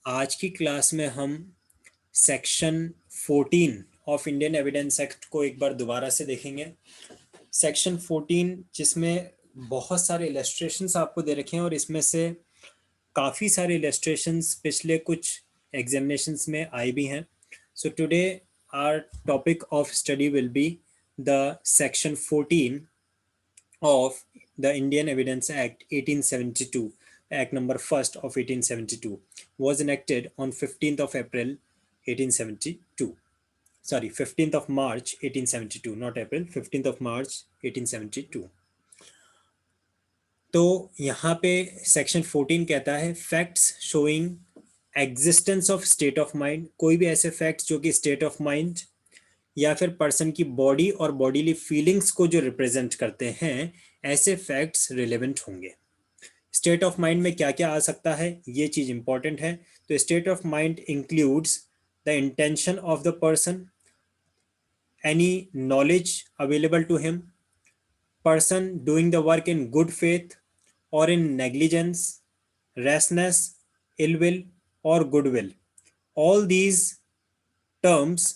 आज की क्लास में हम section 14 of Indian evidence act को एक बार दोबारा से देखेंगे। सेक्शन 14 जिसमें बहुत सारे इलस्ट्रेशंस आपको दे रखे हैं और इसमें से काफ़ी सारे इलस्ट्रेशंस पिछले कुछ एग्जामिनेशंस में आई भी हैं। So today our topic of study will be the section 14 of the Indian Evidence Act 1872, Act number 1st of 1872, was enacted on 15th of April 1872. Sorry, 15th of March 1872, not April, 15th of March 1872. तो यहाँ पे section 14 कहता है facts showing existence of state of mind. कोई भी ऐसे facts जो कि स्टेट ऑफ माइंड या फिर पर्सन की बॉडी और बॉडीली फीलिंग्स को जो रिप्रेजेंट करते हैं, ऐसे फैक्ट्स रिलेवेंट होंगे। स्टेट ऑफ माइंड में क्या क्या आ सकता है, ये चीज इंपॉर्टेंट है। तो state of mind includes the intention of the person, any knowledge available to him, person doing the work in good faith और in negligence, rashness, ill will और goodwill. All these terms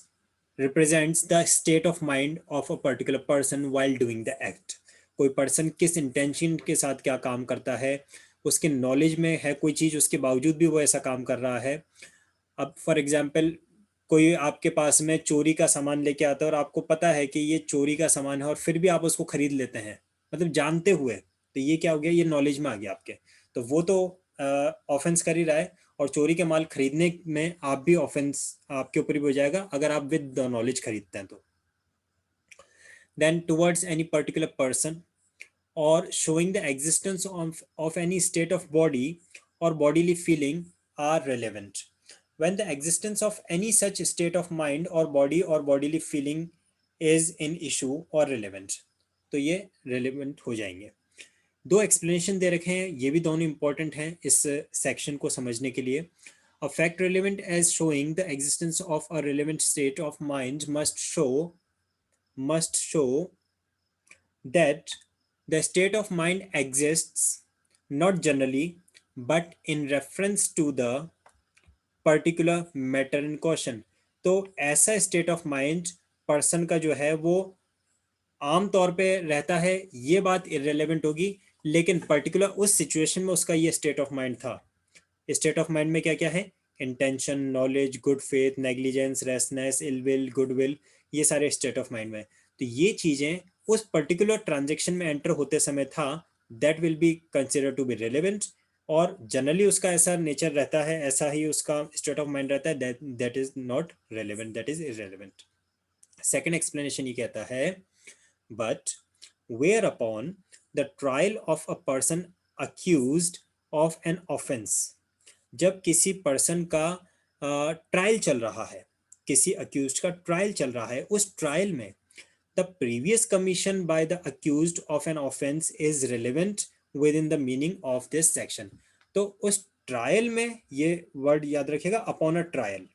represents the state of mind of a particular person while doing the act. कोई person किस intention के साथ क्या काम करता है, उसके नॉलेज में है कोई चीज, उसके बावजूद भी वो ऐसा काम कर रहा है। अब फॉर एग्जांपल कोई आपके पास में चोरी का सामान लेके आता है और आपको पता है कि ये चोरी का सामान है और फिर भी आप उसको खरीद लेते हैं, मतलब जानते हुए, तो ये क्या हो गया, ये नॉलेज में आ गया आपके। तो वो तो ऑफेंस कर ही रहा है, और चोरी के माल खरीदने में आप भी ऑफेंस आपके ऊपर भी हो जाएगा अगर आप विद द नॉलेज खरीदते हैं तो। Then towards any particular person और showing the existence of any state of body or bodily feeling are relevant when the existence of any such state of mind or body or bodily feeling is in issue or relevant, तो ये relevant हो जाएंगे। दो explanation दे रखे हैं, ये भी दोनों इंपॉर्टेंट हैं इस सेक्शन को समझने के लिए। A fact relevant as showing the existence of a relevant state of mind must show that the state of mind exists not generally but in reference to the particular matter in question। तो ऐसा state of mind person का जो है वो आम तौर पे रहता है, ये बात इररिलेवेंट होगी, लेकिन पर्टिकुलर उस सिचुएशन में उसका ये स्टेट ऑफ माइंड था। स्टेट ऑफ माइंड में क्या क्या है, intention, knowledge, good faith, negligence, rashness, ill will, goodwill, ये सारे स्टेट ऑफ माइंड में। तो ये चीजें उस पर्टिकुलर ट्रांजेक्शन में एंटर होते समय था, that will be consider to be relevant. और जनरली उसका ऐसा नेचर रहता है, ऐसा ही उसका स्टेट ऑफ माइंड रहता है, that is not relevant, that is irrelevant. Second explanation ये कहता है, but whereupon the trial of a person accused of an offense, जब किसी पर्सन का ट्रायल चल रहा है, किसी अक्यूज्ड का ट्रायल चल रहा है, उस ट्रायल में the previous commission by the accused of an offense is relevant within the meaning of this section। तो उस ट्रायल में ये वर्ड याद रखिएगा, अपॉन अ ट्रायल,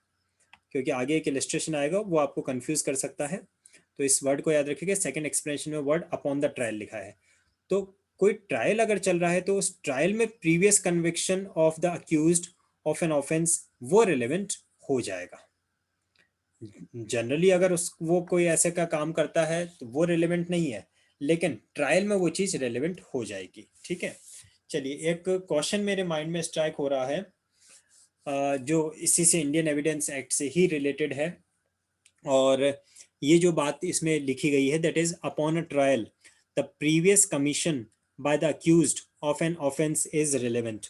क्योंकि आगे एक इलस्ट्रेशन आएगा वो आपको कंफ्यूज कर सकता है। तो इस वर्ड को याद रखिएगा, सेकंड एक्सप्लेनेशन में वर्ड अपॉन द ट्रायल लिखा है। तो कोई ट्रायल अगर चल रहा है तो उस ट्रायल में previous conviction of the accused of an offence वो रिलेवेंट हो जाएगा। जनरली अगर वो कोई ऐसे का काम करता है तो वो रिलेवेंट नहीं है, लेकिन ट्रायल में वो चीज रिलेवेंट हो जाएगी। ठीक है, चलिए एक क्वेश्चन मेरे माइंड में स्ट्राइक हो रहा है जो इसी से इंडियन एविडेंस एक्ट से ही रिलेटेड है, और ये जो बात इसमें लिखी गई है, that is upon a trial the previous commission by the accused of an offence is relevant.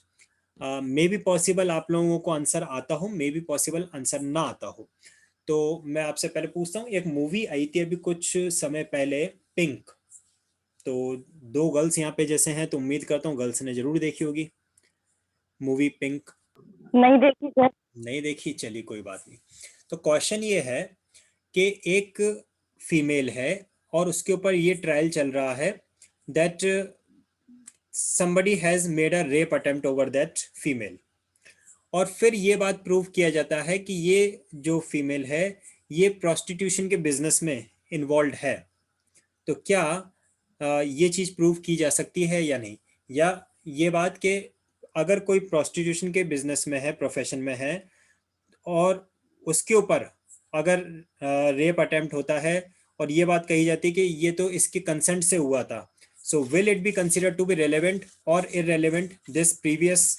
May be possible आप लोगों को आंसर आता हो, मे बी पॉसिबल आंसर ना आता हो। तो मैं आपसे पहले पूछता हूँ, एक मूवी आई थी अभी कुछ समय पहले, पिंक। तो दो गर्ल्स यहाँ पे जैसे हैं, तो उम्मीद करता हूँ गर्ल्स ने जरूर देखी होगी मूवी पिंक। नहीं देखी सर। नहीं देखी, चलिए कोई बात नहीं। तो क्वेश्चन ये है कि एक फीमेल है और उसके ऊपर ये ट्रायल चल रहा है that somebody has made a rape attempt over that female, और फिर ये बात प्रूव किया जाता है कि ये जो फीमेल है ये प्रोस्टिट्यूशन के बिजनेस में इन्वॉल्व है। तो क्या ये चीज प्रूव की जा सकती है या नहीं, या ये बात के अगर कोई प्रोस्टिट्यूशन के बिजनेस में है, प्रोफेशन में है, और उसके ऊपर अगर रेप अटेम्प्ट होता है और ये बात कही जाती है कि ये तो इसके कंसेंट से हुआ था, so will it be considered to be relevant और irrelevant this previous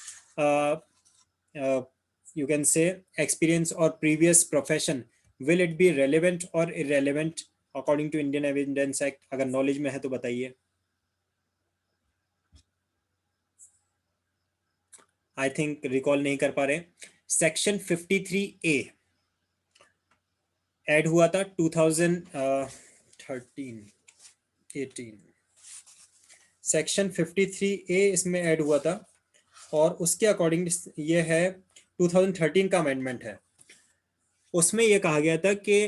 you can say experience or previous profession, will it be relevant or irrelevant according to Indian Evidence Act? अगर नॉलेज में है तो बताइए. I think recall नहीं कर पा रहे. सेक्शन 53A ऐड हुआ था 2013 18. सेक्शन 53A इसमें ऐड हुआ था और उसके अकॉर्डिंग ये है 2013 का अमेंडमेंट है. उसमें यह कहा गया था कि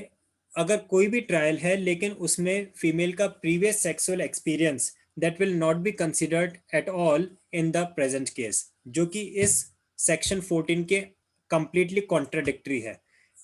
अगर कोई भी ट्रायल है लेकिन उसमें फीमेल का previous sexual experience that will not be considered at all in the present case, जो कि इस सेक्शन 14 के कंप्लीटली कॉन्ट्राडिक्टरी है.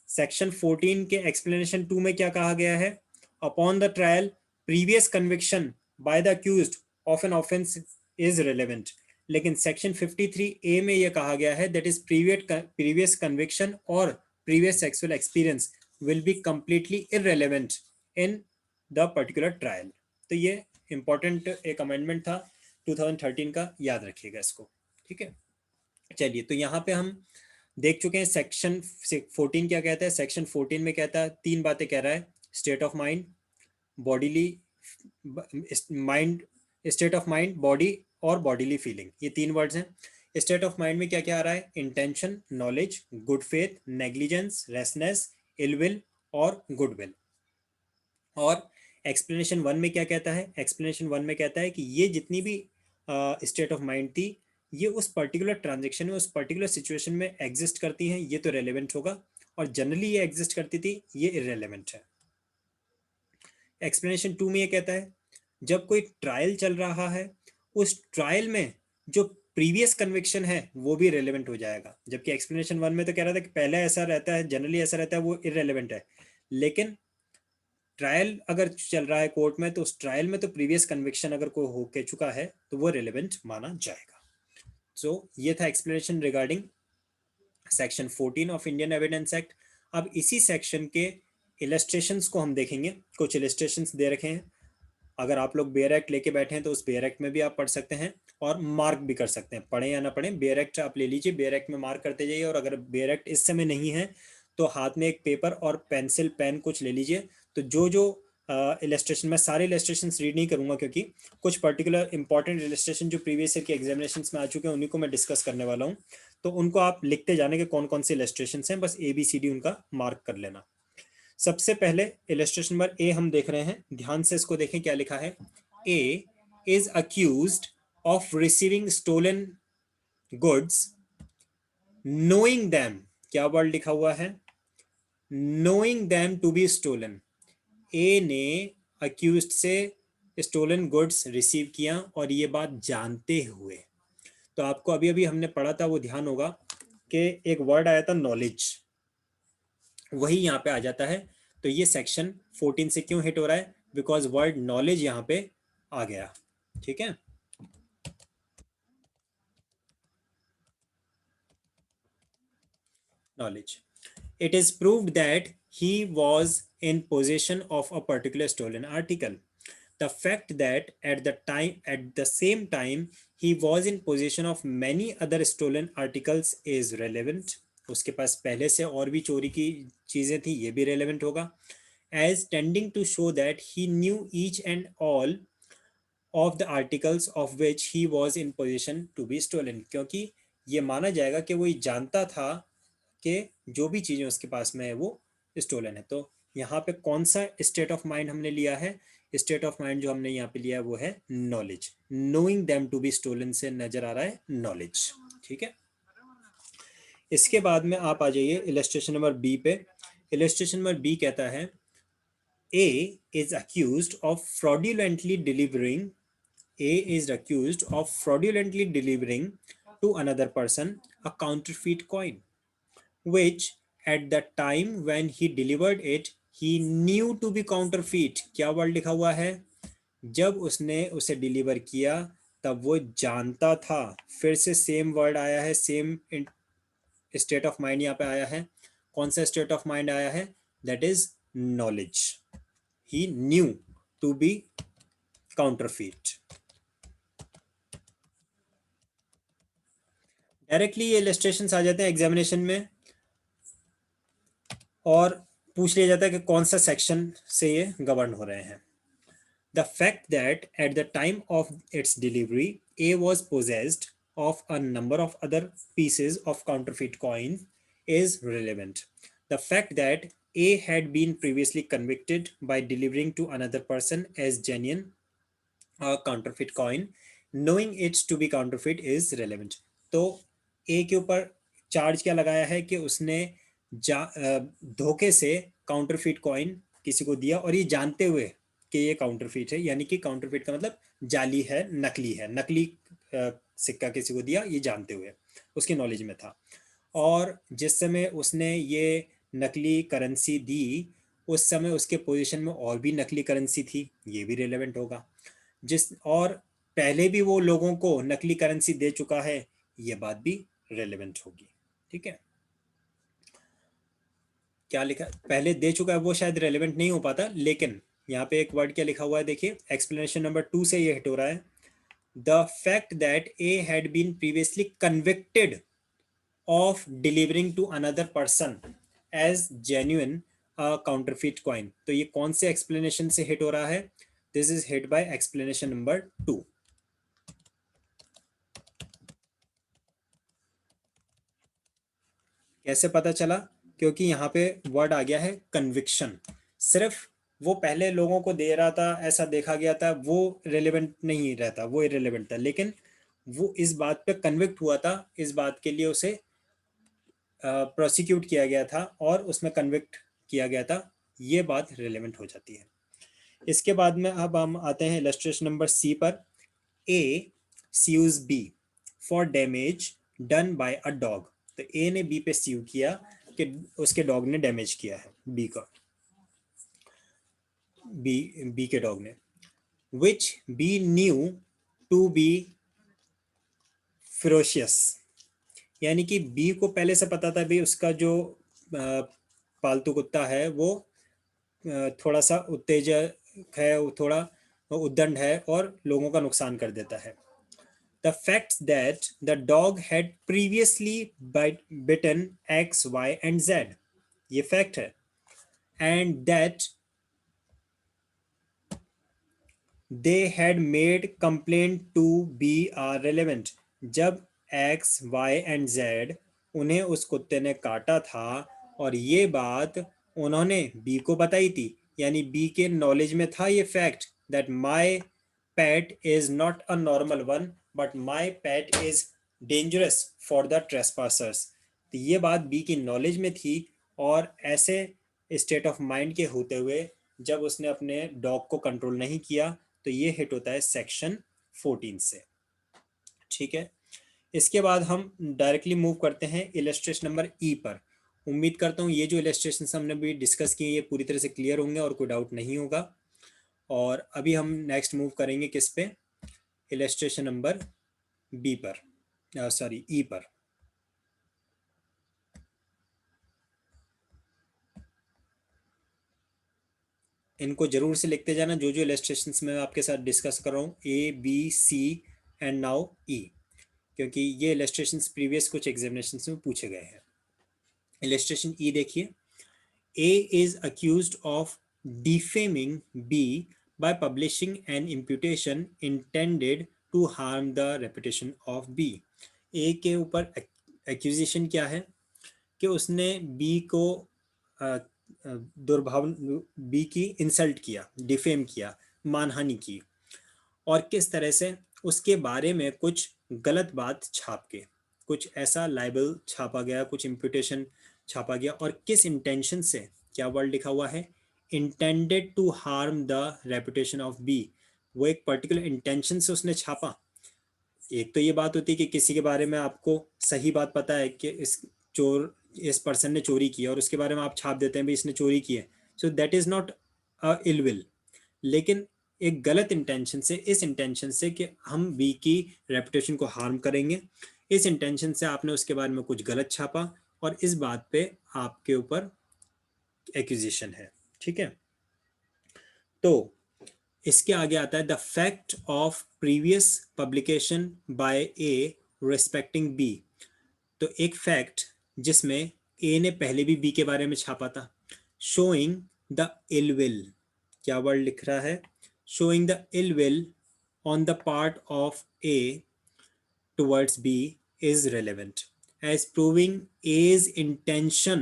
सेक्शन 14 के एक्सप्लेनेशन 2 में क्या कहा गया है? Upon the trial previous conviction bye the accused of an offence is relevant. लेकिन सेक्शन 53A में यह कहा गया है दैट इज प्रीवियस कन्विक्शन और previous sexual experience will be completely irrelevant in the particular trial. तो ये important एक अमेंडमेंट था 2013 का, याद रखिएगा इसको. ठीक है, चलिए. तो यहाँ पे हम देख चुके हैं सेक्शन 14 क्या कहता है. सेक्शन 14 में कहता है, 3 बातें कह रहा है: state of mind, bodily mind, state of mind, body और बॉडीली फीलिंग, ये 3 वर्ड्स हैं. स्टेट ऑफ माइंड में क्या क्या आ रहा है? Intention, knowledge, good faith, negligence, rashness, ill will और गुडविल. और एक्सप्लेनेशन 1 में क्या कहता है? एक्सप्लेनेशन 1 में कहता है कि ये जितनी भी स्टेट ऑफ माइंड थी, ये उस पर्टिकुलर ट्रांजेक्शन में, उस पर्टिकुलर सिचुएशन में एग्जिस्ट करती हैं, ये तो रेलेवेंट होगा, और जनरली ये एग्जिस्ट करती थी, ये इररेलेवेंट है. एक्सप्लेनेशन 2 में ये कहता है जब कोई ट्रायल चल रहा है, उस ट्रायल में जो प्रीवियस कन्विक्शन है वो भी रेलेवेंट हो जाएगा. जबकि एक्सप्लेनेशन 1 में तो कह रहा था कि पहले ऐसा रहता है, जनरली ऐसा रहता है, वो इररेलेवेंट है. लेकिन ट्रायल अगर चल रहा है कोर्ट में, तो उस ट्रायल में तो प्रीवियस कन्विक्शन अगर कोई होके चुका है तो वो रेलेवेंट माना जाएगा. सो ये था explanation regarding section 14 of Indian evidence act. अब इसी सेक्शन के इलस्ट्रेशंस को हम देखेंगे. कुछ इलस्ट्रेशंस दे रखे हैं. अगर आप लोग बेयर एक्ट लेके बैठे हैं तो उस बेयर एक्ट में भी आप पढ़ सकते हैं और मार्क भी कर सकते हैं. पढ़े या ना पढ़े, बेयर एक्ट आप ले लीजिए, बेयर एक्ट में मार्क करते जाइए. और अगर बेयर एक्ट इस समय नहीं है तो हाथ में एक पेपर और पेंसिल पेन कुछ ले लीजिए. तो जो जो इलस्ट्रेशन, मैं सारे इलस्ट्रेशन रीड नहीं करूंगा क्योंकि कुछ पर्टिकुलर इंपॉर्टेंट इलस्ट्रेशन जो प्रीवियस ईयर के एग्जामिनेशन में आ चुके हैं उन्हीं को मैं डिस्कस करने वाला हूँ. तो उनको आप लिखते जाने के कौन कौन से इलस्ट्रेशन हैं, बस ABCD उनका मार्क कर लेना. सबसे पहले इलस्ट्रेशन नंबर A हम देख रहे हैं, ध्यान से इसको देखें क्या लिखा है. A is accused of receiving stolen goods knowing them, क्या वर्ड लिखा हुआ है? knowing them to be stolen. A ने accused से stolen goods रिसीव किया और ये बात जानते हुए. तो आपको अभी अभी हमने पढ़ा था, वो ध्यान होगा कि एक वर्ड आया था नॉलेज, वही यहाँ पे आ जाता है. तो ये सेक्शन 14 से क्यों हिट हो रहा है? बिकॉज वर्ड नॉलेज यहाँ पे आ गया. ठीक है, knowledge. It is proved that he was in possession of a particular stolen article. The fact that at the same time he was in possession of many other stolen articles is relevant. उसके पास पहले से और भी चोरी की चीजें थी, ये भी relevant होगा. As tending to show that he knew each and all of the articles of which he was in possession to be stolen. क्योंकि ये माना जाएगा कि वो ये जानता था कि जो भी चीजें उसके पास में है वो स्टोलन है. तो यहाँ पे कौन सा स्टेट ऑफ माइंड हमने लिया है? स्टेट ऑफ माइंड जो हमने यहाँ पे लिया है वो है knowledge. Knowing them to be stolen से नजर आ रहा है नॉलेज. ठीक है, इसके बाद में आप आ जाइए इलस्ट्रेशन नंबर B पे. इलस्ट्रेशन नंबर B कहता है A is accused of fraudulently delivering to another person a counterfeit coin, which at the time when he delivered it he knew to be counterfeit. क्या word लिखा हुआ है? जब उसने उसे डिलीवर किया तब वो जानता था। फिर से सेम वर्ड आया है, सेम स्टेट ऑफ माइंड यहाँ पे आया है। कौन सा स्टेट ऑफ माइंड आया है? That is knowledge. He knew to be counterfeit. Directly ये इलस्ट्रेशन आ जाते हैं एग्जामिनेशन में और पूछ लिया जाता है कि कौन सा सेक्शन से ये गवर्न हो रहे हैं। The fact that at the time of its delivery, A was possessed of a number of other pieces of counterfeit coin is relevant. The fact that A had been previously convicted by delivering to another person as genuine a counterfeit coin, knowing it to be counterfeit is relevant. तो A के ऊपर charge क्या लगाया है कि उसने धोखे से काउंटरफिट कॉइन किसी को दिया और ये जानते हुए कि ये काउंटरफिट है, यानी कि काउंटरफिट का मतलब जाली है, नकली है, नकली सिक्का किसी को दिया ये जानते हुए, उसकी नॉलेज में था। और जिस समय उसने ये नकली करेंसी दी उस समय उसके पोजीशन में और भी नकली करेंसी थी, ये भी रिलेवेंट होगा। और पहले भी वो लोगों को नकली करेंसी दे चुका है, ये बात भी रेलेवेंट होगी। ठीक है, क्या लिखा पहले दे चुका है वो शायद रेलेवेंट नहीं हो पाता, लेकिन यहाँ पे एक वर्ड क्या लिखा हुआ है देखिए, एक्सप्लेनेशन नंबर 2 से ये हिट हो रहा है। The fact that A had been previously convicted of delivering to another person as genuine counterfeit coin. तो ये कौन से एक्सप्लेनेशन से हिट हो रहा है? This is hit by explanation number 2। कैसे पता चला? क्योंकि यहाँ पे वर्ड आ गया है कन्विक्शन। सिर्फ वो पहले लोगों को दे रहा था ऐसा देखा गया था, वो रेलेवेंट नहीं रहता, वो इरेलेवेंट था, लेकिन वो इस बात पे कन्विक्ट हुआ था, इस बात के लिए उसे प्रोसिक्यूट किया गया था और उसमें कन्विक्ट किया गया था, ये बात रिलेवेंट हो जाती है। इसके बाद में अब हम आते हैं इलस्ट्रेशन नंबर सी पर। A sues B for damage done by a dog. तो ए ने बी पे स्यू किया कि उसके डॉग ने डैमेज किया है बी का, बी के डॉग ने, which B knew to be ferocious. यानी कि बी को पहले से पता था भी उसका जो पालतू कुत्ता है वो थोड़ा सा उत्तेजक है, वो थोड़ा उद्दंड है और लोगों का नुकसान कर देता है। The fact that the dog had previously bitten X, Y and Z, ये फैक्ट है, and that they had made complaint to B are relevant। जब X, Y and Z उन्हें उस कुत्ते ने काटा था और ये बात उन्होंने बी को बताई थी, यानी बी के नॉलेज में था ये fact that my pet is not a normal one but my pet is dangerous for the trespassers. तो ये बात बी की नॉलेज में थी और ऐसे स्टेट ऑफ माइंड के होते हुए जब उसने अपने डॉग को कंट्रोल नहीं किया तो ये हिट होता है सेक्शन 14 से। ठीक है, इसके बाद हम डायरेक्टली मूव करते हैं इलस्ट्रेशन नंबर ई पर। उम्मीद करता हूँ ये जो इलस्ट्रेशन हमने भी डिस्कस किए ये पूरी तरह से क्लियर होंगे और कोई डाउट नहीं होगा। और अभी हम नेक्स्ट मूव करेंगे किस पे? इलस्ट्रेशन नंबर बी पर, सॉरी ई पर। इनको जरूर से लिखते जाना, जो जो इलस्ट्रेशंस मैं आपके साथ डिस्कस कर रहा हूँ, A B C and now E, क्योंकि ये इलस्ट्रेशंस प्रीवियस कुछ एग्जामिनेशंस में पूछे गए हैं। इलस्ट्रेशन ई देखिए, A is accused of defaming B by publishing an imputation intended to harm the reputation of B। A के ऊपर एक्यूजेशन क्या है कि उसने B को दुर्भाव B की इंसल्ट किया, डिफेम किया, मानहानि की, और किस तरह से उसके बारे में कुछ गलत बात छाप के कुछ ऐसा लाइबल छापा गया, कुछ इम्प्यूटेशन छापा गया, और किस इंटेंशन से, क्या वर्ड लिखा हुआ है, intended to harm the reputation of B. वो एक पर्टिकुलर इंटेंशन से उसने छापा। एक तो ये बात होती है कि किसी के बारे में आपको सही बात पता है कि इस पर्सन ने चोरी की और उसके बारे में आप छाप देते हैं भाई इसने चोरी की है, so that is not a ill will. लेकिन एक गलत इंटेंशन से, इस इंटेंशन से कि हम बी की रेपुटेशन को हार्म करेंगे, इस इंटेंशन से आपने उसके बारे में कुछ गलत छापा और इस बात पे आपके ऊपर एक्यूजेशन है, ठीक है। तो इसके आगे आता है the fact of previous publication by A respecting B. तो एक फैक्ट जिसमें ए ने पहले भी बी के बारे में छापा था, शोइंग द इल विल, क्या वर्ड लिख रहा है, showing the ill will on the part of A towards B is relevant as proving A's intention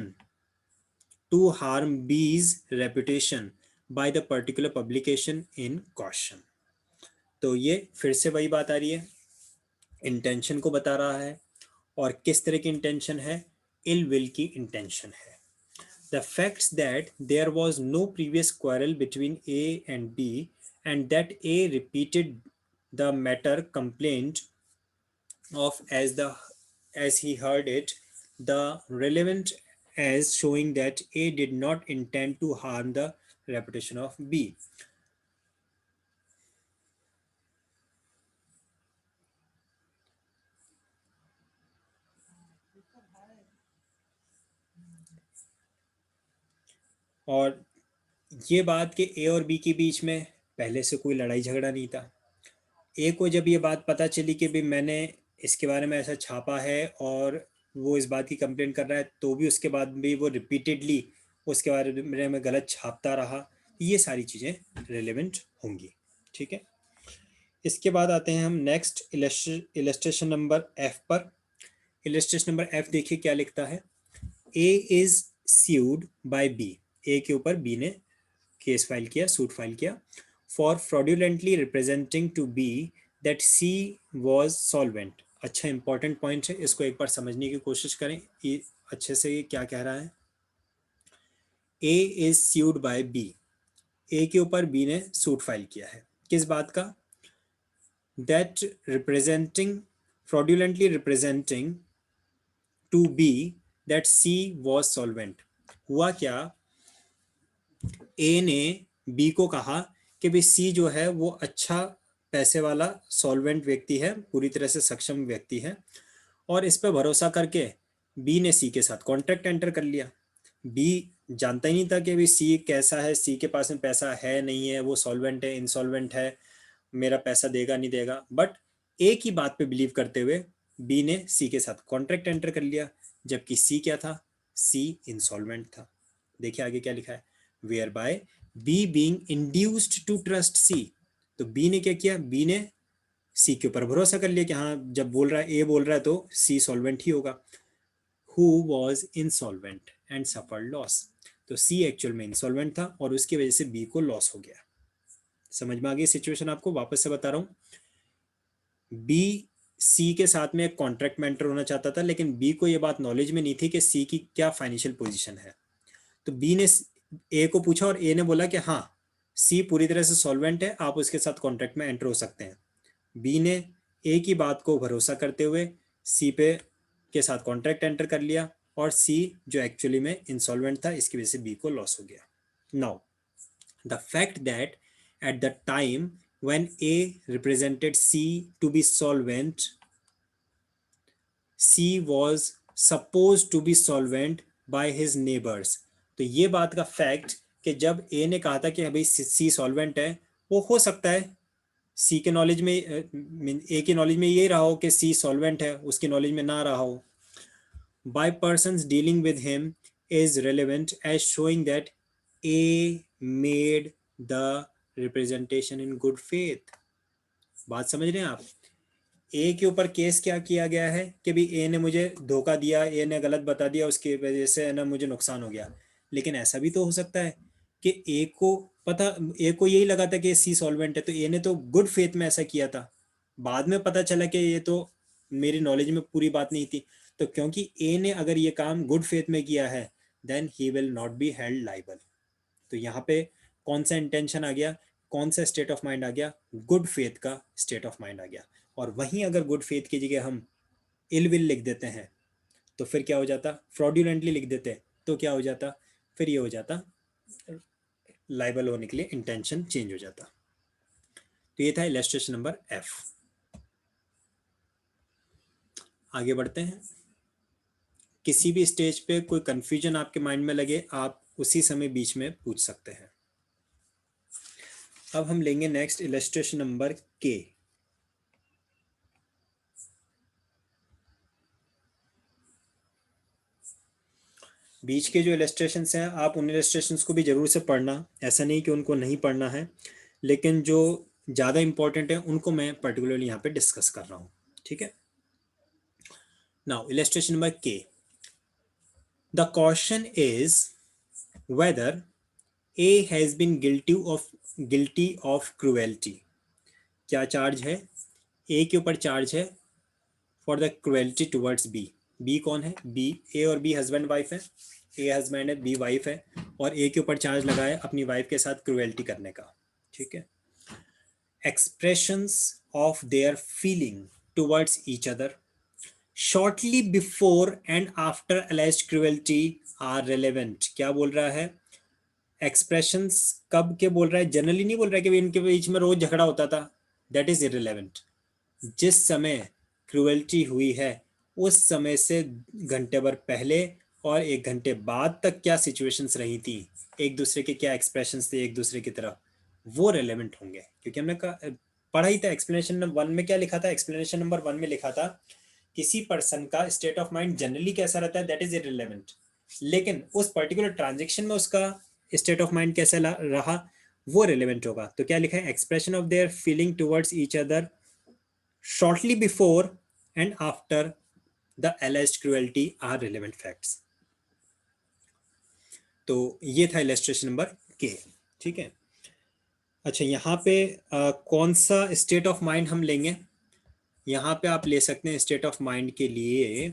to harm B's reputation by the particular publication in question। तो ये फिर से वही बात आ रही है, इंटेंशन को बता रहा है और किस तरह की इंटेंशन है, इल विल की इंटेंशन है। The facts that there was no previous quarrel between A and B and that A repeated the matter complained of as he heard it, the relevant as showing that A did not intend to harm the reputation of B। और ये बात कि ए और B के बीच में पहले से कोई लड़ाई झगड़ा नहीं था। ए को जब ये बात पता चली कि भाई मैंने इसके बारे में ऐसा छापा है और वो इस बात की कंप्लेंट कर रहा है, तो भी उसके बाद भी वो रिपीटेडली उसके बारे में गलत छापता रहा, ये सारी चीज़ें रिलेवेंट होंगी, ठीक है। इसके बाद आते हैं हम नेक्स्ट इलस्ट्रेशन नंबर एफ पर। इलस्ट्रेशन नंबर एफ देखिए क्या लिखता है, A is sued by B, A के ऊपर बी ने केस फाइल किया, सूट फाइल किया, for fraudulently representing to be that C was solvent. अच्छा इंपॉर्टेंट पॉइंट है, इसको एक बार समझने की कोशिश करें ये अच्छे से, ये क्या कह रहा है। A is sued by B, A के ऊपर बी ने सूट फाइल किया है, किस बात का, that representing, fraudulently representing to be that C was solvent. हुआ क्या, ए ने बी को कहा कि भाई सी जो है वो अच्छा पैसे वाला सॉल्वेंट व्यक्ति है, पूरी तरह से सक्षम व्यक्ति है, और इस पर भरोसा करके बी ने सी के साथ कॉन्ट्रैक्ट एंटर कर लिया। बी जानता ही नहीं था कि भाई सी कैसा है, सी के पास में पैसा है नहीं है, वो सॉल्वेंट है इंसॉल्वेंट है, मेरा पैसा देगा नहीं देगा, बट ए की बात पे बिलीव करते हुए बी ने सी के साथ कॉन्ट्रैक्ट एंटर कर लिया, जबकि सी क्या था, सी इंसॉल्वेंट था। देखिए आगे क्या लिखा है, whereby B being induced to trust C. तो बी ने क्या किया, बी ने सी के ऊपर भरोसा कर लिया कि हाँ जब बोल रहा है, ए बोल रहा है तो सी सॉल्वेंट ही होगा, who was insolvent and suffered loss. तो सी एक्चुअल में इंसॉल्वेंट था और उसकी वजह से बी को लॉस हो गया। समझ में आ गई सिचुएशन, आपको वापस से बता रहा हूँ। बी सी के साथ में एक कॉन्ट्रैक्ट में एंटर होना चाहता था, लेकिन बी को ये बात नॉलेज में नहीं थी कि सी की क्या फाइनेंशियल पोजीशन है। तो बी ने ए को पूछा और ए ने बोला कि हाँ सी पूरी तरह से सॉल्वेंट है, आप उसके साथ कॉन्ट्रैक्ट में एंटर हो सकते हैं। बी ने ए की बात को भरोसा करते हुए सी पे के साथ कॉन्ट्रैक्ट एंटर कर लिया और सी जो एक्चुअली में इंसॉल्वेंट था, इसकी वजह से बी को लॉस हो गया। Now the fact that at the time when A represented C to be solvent, C was supposed to be solvent by his neighbors। तो ये बात का फैक्ट कि जब A ने कहा था कि भाई C सॉल्वेंट है, वो हो सकता है सी के नॉलेज में, ए की नॉलेज में ये रहा हो कि सी सॉल्वेंट है, उसकी नॉलेज में ना रहा हो। By persons dealing with him is relevant as showing that A made the representation in good faith. बात समझ रहे हैं आप, ए के ऊपर केस क्या किया गया है कि भाई ए ने मुझे धोखा दिया, ए ने गलत बता दिया, उसकी वजह से ना मुझे नुकसान हो गया। लेकिन ऐसा भी तो हो सकता है कि ए को पता, ए को यही लगा था कि सी सॉल्वेंट है, तो ए ने तो गुड फेथ में ऐसा किया था, बाद में पता चला कि ये तो मेरी नॉलेज में पूरी बात नहीं थी। तो क्योंकि ए ने अगर ये काम गुड फेथ में किया है, then he will not be held liable. तो यहाँ पे कौन सा इंटेंशन आ गया, कौन सा स्टेट ऑफ माइंड आ गया, गुड फेथ का स्टेट ऑफ माइंड आ गया। और वहीं अगर गुड फेथ की जगह हम इल विल लिख देते हैं तो फिर क्या हो जाता, फ्रॉड्यूलेंटली लिख देते तो क्या हो जाता, फिर ये हो जाता लाइबल होने के लिए इंटेंशन चेंज हो जाता। तो ये था इलस्ट्रेशन नंबर F। आगे बढ़ते हैं। किसी भी स्टेज पे कोई कंफ्यूजन आपके माइंड में लगे, आप उसी समय बीच में पूछ सकते हैं। अब हम लेंगे नेक्स्ट इलस्ट्रेशन नंबर K। बीच के जो इलस्ट्रेशंस हैं, आप उन इलस्ट्रेशंस को भी जरूर से पढ़ना, ऐसा नहीं कि उनको नहीं पढ़ना है, लेकिन जो ज़्यादा इंपॉर्टेंट है उनको मैं पर्टिकुलरली यहाँ पे डिस्कस कर रहा हूँ। ठीक है। Now illustration number K। The question is whether A has been guilty of cruelty। क्या चार्ज है? A के ऊपर चार्ज है for the cruelty towards B। B कौन है? B, A और B हस्बैंड वाइफ है। A हस्बैंड है, B वाइफ है, और A के ऊपर चार्ज लगा है अपनी वाइफ के साथ क्रुएल्टी करने का। ठीक है। Expressions of their feeling towards each other shortly before and after alleged cruelty are relevant. क्या बोल रहा है? एक्सप्रेशंस कब के बोल रहा है? जनरली नहीं बोल रहा है कि इनके बीच में रोज झगड़ा होता था, दैट इज इररिलेवेंट। जिस समय क्रूएल्टी हुई है उस समय से घंटे भर पहले और 1 घंटे बाद तक क्या सिचुएशंस रही थी, एक दूसरे के क्या एक्सप्रेशंस थे एक दूसरे की तरफ, वो रेलेवेंट होंगे। क्योंकि हमने पढ़ा ही था एक्सप्लेनेशन नंबर 1 में। क्या लिखा था एक्सप्लेनेशन नंबर 1 में? लिखा था किसी पर्सन का स्टेट ऑफ माइंड जनरली कैसा रहता है, दैट इज इररिलेवेंट, लेकिन उस पर्टिकुलर ट्रांजेक्शन में उसका स्टेट ऑफ माइंड कैसा रहा वो रिलेवेंट होगा। तो क्या लिखा है? Expression of their feeling towards each other shortly before and after the alleged cruelty are relevant facts. तो ये था इलस्ट्रेशन नंबर K। ठीक है। अच्छा, यहाँ पे कौन सा स्टेट ऑफ माइंड हम लेंगे? यहाँ पे आप ले सकते हैं स्टेट ऑफ माइंड के लिए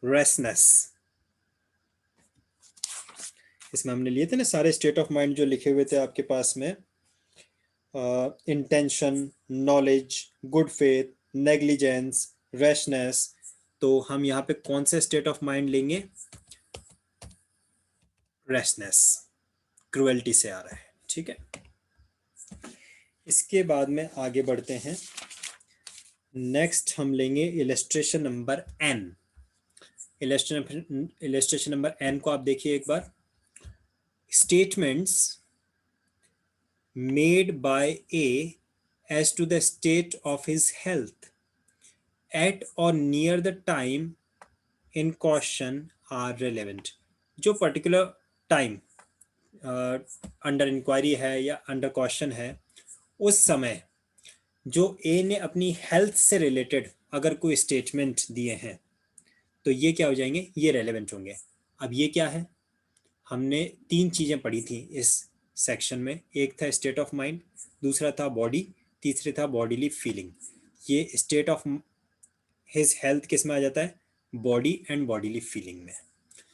रेस्टनेस। इसमें हमने लिए थे ना सारे स्टेट ऑफ माइंड जो लिखे हुए थे आपके पास में, intention, knowledge, good faith, negligence, rashness. तो हम यहाँ पे कौन से स्टेट ऑफ माइंड लेंगे? रैशनेस, क्रुएल्टी से आ रहा है। ठीक है। इसके बाद में आगे बढ़ते हैं। नेक्स्ट हम लेंगे illustration number N। Illustration number N को आप देखिए एक बार। Statements made by A as to the state of his health at or near the time in question are relevant। जो पर्टिकुलर टाइम अंडर इंक्वायरी है या अंडर क्वेश्चन है, उस समय जो ए ने अपनी हेल्थ से रिलेटेड अगर कोई स्टेटमेंट दिए हैं तो ये क्या हो जाएंगे? ये रेलेवेंट होंगे। अब ये क्या है? हमने 3 चीज़ें पढ़ी थी इस सेक्शन में। एक था स्टेट ऑफ माइंड, दूसरा था बॉडी, तीसरे था बॉडीली फीलिंग। ये स्टेट ऑफ हिज हेल्थ किस में आ जाता है? बॉडी एंड बॉडीली फीलिंग में।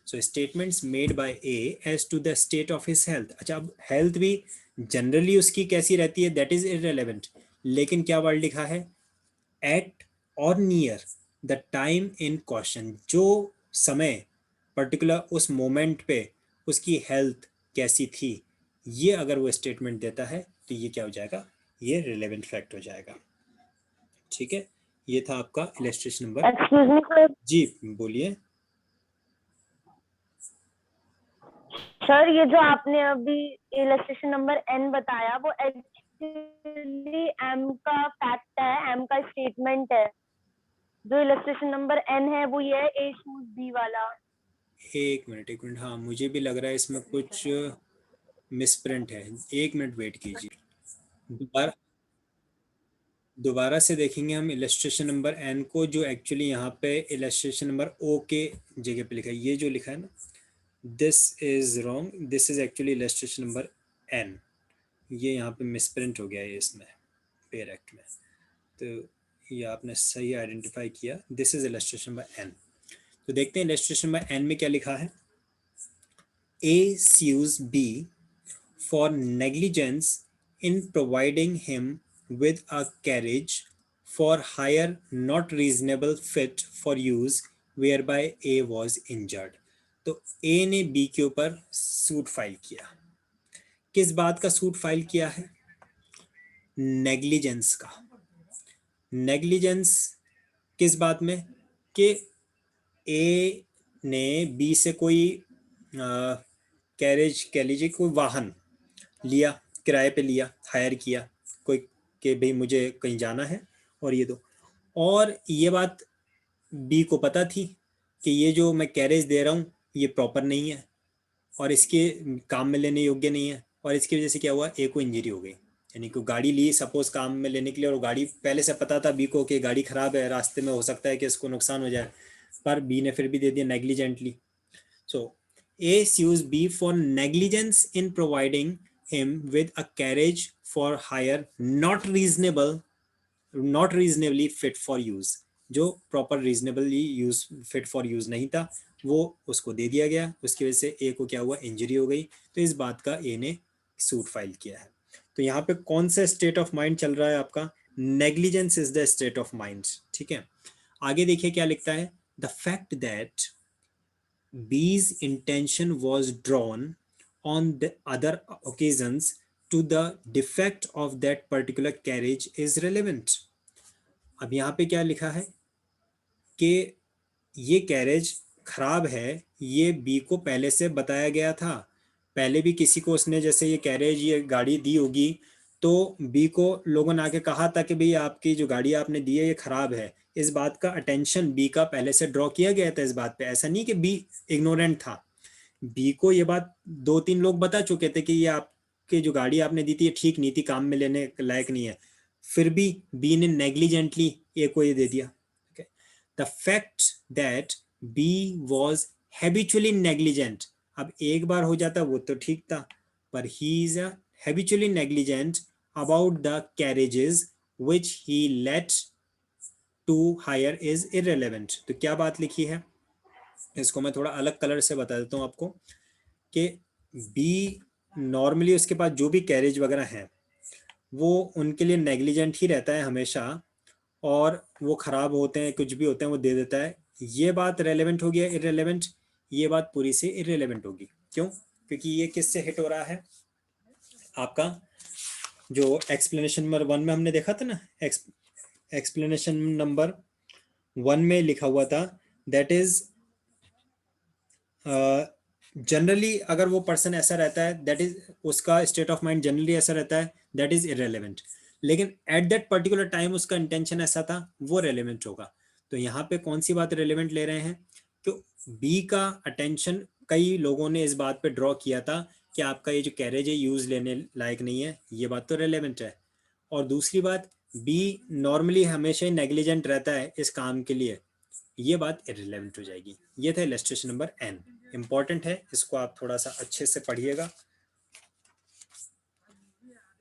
So statements made by a as to the state of his health. अच्छा, अब हेल्थ भी जनरली उसकी कैसी रहती है, दैट इज इररिलेवेंट, लेकिन क्या वर्ड लिखा है? एट और near the time in question. जो समय पर्टिकुलर उस मोमेंट पे उसकी हेल्थ कैसी थी, ये अगर वो स्टेटमेंट देता है तो ये क्या हो जाएगा? ये रिलेवेंट फैक्ट हो जाएगा। ठीक है। ये था आपका illustration number. Excuse me sir. जी बोलिए। सर, ये जो आपने अभी इलस्ट्रेशन नंबर N बताया वो एक्चुअली M का फैक्ट है, M का स्टेटमेंट है। जो इलस्ट्रेशन नंबर N है वो ये है A शूज B वाला। एक मिनट, हाँ मुझे भी लग रहा है इसमें कुछ मिसप्रिंट है। 1 मिनट वेट कीजिए, दोबारा दोबारा से देखेंगे हम इलस्ट्रेशन नंबर N को, जो एक्चुअली यहाँ पे इलस्ट्रेशन नंबर O के जगह पे लिखा है। ये जो लिखा है ना, this is wrong, this is actually illustration number N। ये यहाँ पे मिसप्रिंट हो गया है इसमें पेयर एक्ट में। तो ये आपने सही आइडेंटिफाई किया, this is illustration number N। तो देखते हैं इलस्ट्रेशन नंबर N में क्या लिखा है। A sues B for negligence in providing him with a carriage for hire not reasonable fit for use whereby A was injured। तो A ने B के ऊपर सूट फाइल किया। किस बात का सूट फाइल किया है? नेग्लिजेंस का। नेग्लिजेंस किस बात में, कि ए ने बी से कोई कैरेज कह लीजिए, कोई वाहन लिया, किराए पे लिया, हायर किया कोई, कि भाई मुझे कहीं जाना है और ये दो, और ये बात बी को पता थी कि ये जो मैं कैरेज दे रहा हूँ ये प्रॉपर नहीं है और इसके काम में लेने योग्य नहीं है, और इसकी वजह से क्या हुआ, ए को इंजरी हो गई। यानी कि गाड़ी ली सपोज काम में लेने के लिए, और गाड़ी पहले से पता था बी को कि गाड़ी खराब है, रास्ते में हो सकता है कि इसको नुकसान हो जाए, पर बी ने फिर भी दे दिया negligently. So A sues B for negligence in providing him with a carriage for hire not reasonably fit for use, जो proper reasonably use fit for use नहीं था, वो उसको दे दिया गया, उसकी वजह से ए को क्या हुआ, इंजरी हो गई। तो इस बात का ए ने सूट फाइल किया है। तो यहाँ पे कौन सा स्टेट ऑफ माइंड चल रहा है आपका, negligence is the state of mind. ठीक है, आगे देखिए क्या लिखता है, the fact that B's intention was drawn on the other occasions to the defect of that particular carriage is relevant। अब यहाँ पे क्या लिखा है कि ये कैरेज खराब है, ये बी को पहले से बताया गया था, पहले भी किसी को उसने जैसे ये कैरेज ये गाड़ी दी होगी, तो बी को लोगों ने आके कहा था कि भाई आपकी जो गाड़ी आपने दी है ये खराब है, इस बात का अटेंशन बी का पहले से ड्रॉ किया गया था इस बात पे। ऐसा नहीं कि बी इग्नोरेंट था, बी को ये बात 2-3 लोग बता चुके थे कि ये आपकी जो गाड़ी आपने दी थी ये ठीक नहीं थी, काम में लेने लायक नहीं है, फिर भी बी ने नेग्लिजेंटली ए को ये दे दिया। The fact that B was habitually negligent, अब एक बार हो जाता वो तो ठीक था, पर he is habitually negligent about the carriages which he let to hire is irrelevant. तो क्या बात लिखी है, इसको मैं थोड़ा अलग कलर से बता देता हूँ आपको, कि बी नॉर्मली उसके पास जो भी कैरेज वगैरह हैं वो उनके लिए नेग्लिजेंट ही रहता है हमेशा, और वो ख़राब होते हैं कुछ भी होते हैं वो दे देता है। ये बात रेलेवेंट होगी या इररेलेवेंट, ये बात पूरी से इररेलेवेंट होगी। क्यों, क्योंकि ये किससे हिट हो रहा है, आपका जो एक्सप्लेनेशन नंबर 1 में हमने देखा था ना, एक्सप्लेनेशन नंबर 1 में लिखा हुआ था दैट इज जनरली अगर वो पर्सन ऐसा रहता है दैट इज उसका स्टेट ऑफ माइंड जनरली ऐसा रहता है दैट इज इररेलेवेंट, लेकिन एट दैट पर्टिकुलर टाइम उसका इंटेंशन ऐसा था वो रेलेवेंट होगा। तो यहाँ पे कौन सी बात रेलेवेंट ले रहे हैं, तो बी का अटेंशन कई लोगों ने इस बात पे ड्रॉ किया था कि आपका ये जो कैरेज है यूज लेने लायक नहीं है, ये बात तो रेलेवेंट है। और दूसरी बात, बी नॉर्मली हमेशा ही नेग्लिजेंट रहता है इस काम के लिए, ये बात इररिलेवेंट हो जाएगी। ये था इलस्ट्रेशन नंबर एन, इंपॉर्टेंट है, इसको आप थोड़ा सा अच्छे से पढ़िएगा।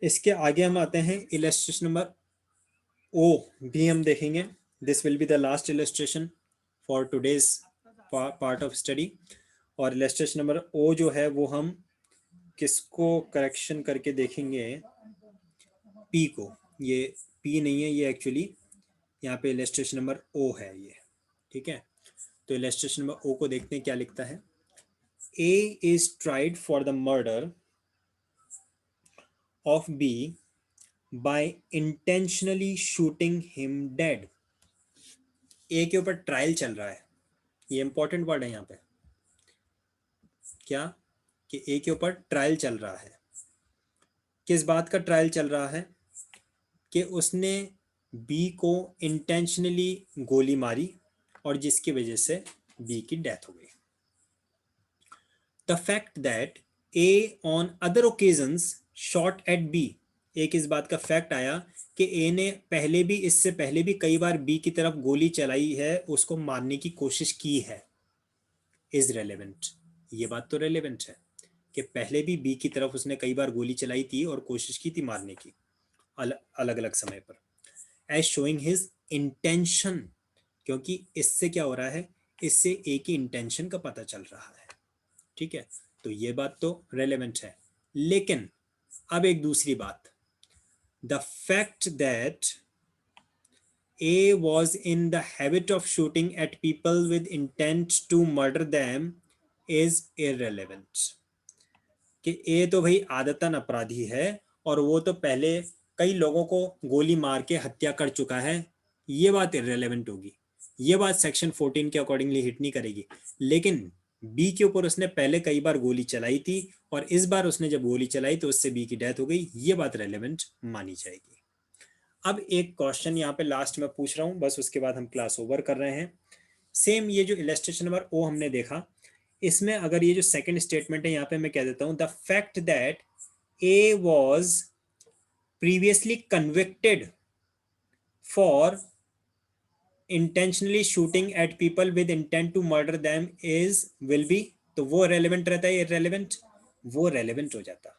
इसके आगे हम आते हैं इलस्ट्रेशन नंबर ओ भी हम देखेंगे। This will be the last illustration for today's part of study. और इलस्ट्रेशन नंबर ओ जो है वो हम किसको करेक्शन करके देखेंगे, पी को। ये पी नहीं है, ये एक्चुअली यहाँ पे इलस्ट्रेशन नंबर ओ है ये। ठीक है, तो इलस्ट्रेशन नंबर ओ को देखते हैं क्या लिखता है। A is tried for the murder of B by intentionally shooting him dead। A के ऊपर ट्रायल चल रहा है, ये इंपॉर्टेंट वर्ड है यहाँ पे, क्या कि A के ऊपर ट्रायल चल रहा है। किस बात का ट्रायल चल रहा है, कि उसने B को इंटेंशनली गोली मारी और जिसकी वजह से B की डेथ हो गई। The fact that A on other occasions shot at B, एक इस बात का फैक्ट आया कि A ने पहले भी, इससे पहले भी कई बार B की तरफ गोली चलाई है, उसको मारने की कोशिश की है, इज रेलेवेंट। ये बात तो रेलेवेंट है कि पहले भी B की तरफ उसने कई बार गोली चलाई थी और कोशिश की थी मारने की, अलग अलग समय पर, एज शोइंग हिज इंटेंशन, क्योंकि इससे क्या हो रहा है, इससे A की इंटेंशन का पता चल रहा है। ठीक है, तो ये बात तो रेलेवेंट है। लेकिन अब एक दूसरी बात, the fact that A was in the habit of shooting at people with intent to murder them is irrelevant। कि A तो भाई आदतन अपराधी है और वो तो पहले कई लोगों को गोली मार के हत्या कर चुका है, ये बात इररेलेवेंट होगी, ये बात सेक्शन 14 के अकॉर्डिंगली हिट नहीं करेगी। लेकिन बी के ऊपर उसने पहले कई बार गोली चलाई थी और इस बार उसने जब गोली चलाई तो उससे बी की डेथ हो गई, ये बात रेलेवेंट मानी जाएगी। अब एक क्वेश्चन यहाँ पे लास्ट में पूछ रहा हूँ, बस उसके बाद हम क्लास ओवर कर रहे हैं। सेम ये जो इलस्ट्रेशन नंबर ओ हमने देखा, इसमें अगर ये जो सेकंड स्टेटमेंट है यहाँ पे मैं कह देता हूँ the fact that A was previously convicted for intentionally shooting at people with intent to murder them is will be, तो वो रेलेवेंट रहता है, इररेलेवेंट वो रेलेवेंट हो जाता,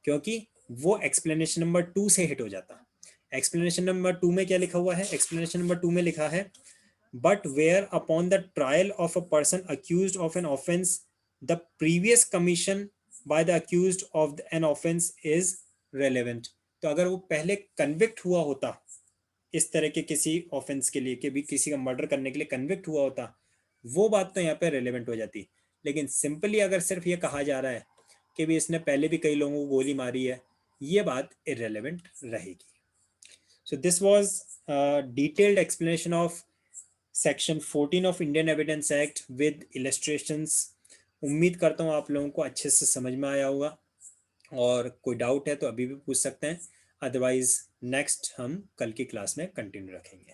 क्योंकि वो एक्सप्लेनेशन नंबर 2 से हिट हो जाता। एक्सप्लेनेशन नंबर 2 में क्या लिखा हुआ है? एक्सप्लेनेशन नंबर 2 में लिखा है but where upon the trial of a person accused of an offence the previous commission by the accused of an offence is relevant. तो अगर वो पहले कन्विक्ट हुआ होता इस तरह के किसी ऑफेंस के लिए, कि भी किसी का मर्डर करने के लिए कन्विक्ट हुआ होता, वो बात तो यहाँ पे रेलेवेंट हो जाती। लेकिन सिंपली अगर सिर्फ ये कहा जा रहा है कि भी इसने पहले भी कई लोगों को गोली मारी है, ये बात इररेलेवेंट रहेगी। So this was detailed explanation of section 14 of Indian evidence act with illustrations. उम्मीद करता हूँ आप लोगों को अच्छे से समझ में आया होगा, और कोई डाउट है तो अभी भी पूछ सकते हैं, अदरवाइज नेक्स्ट हम कल की क्लास में कंटिन्यू रखेंगे।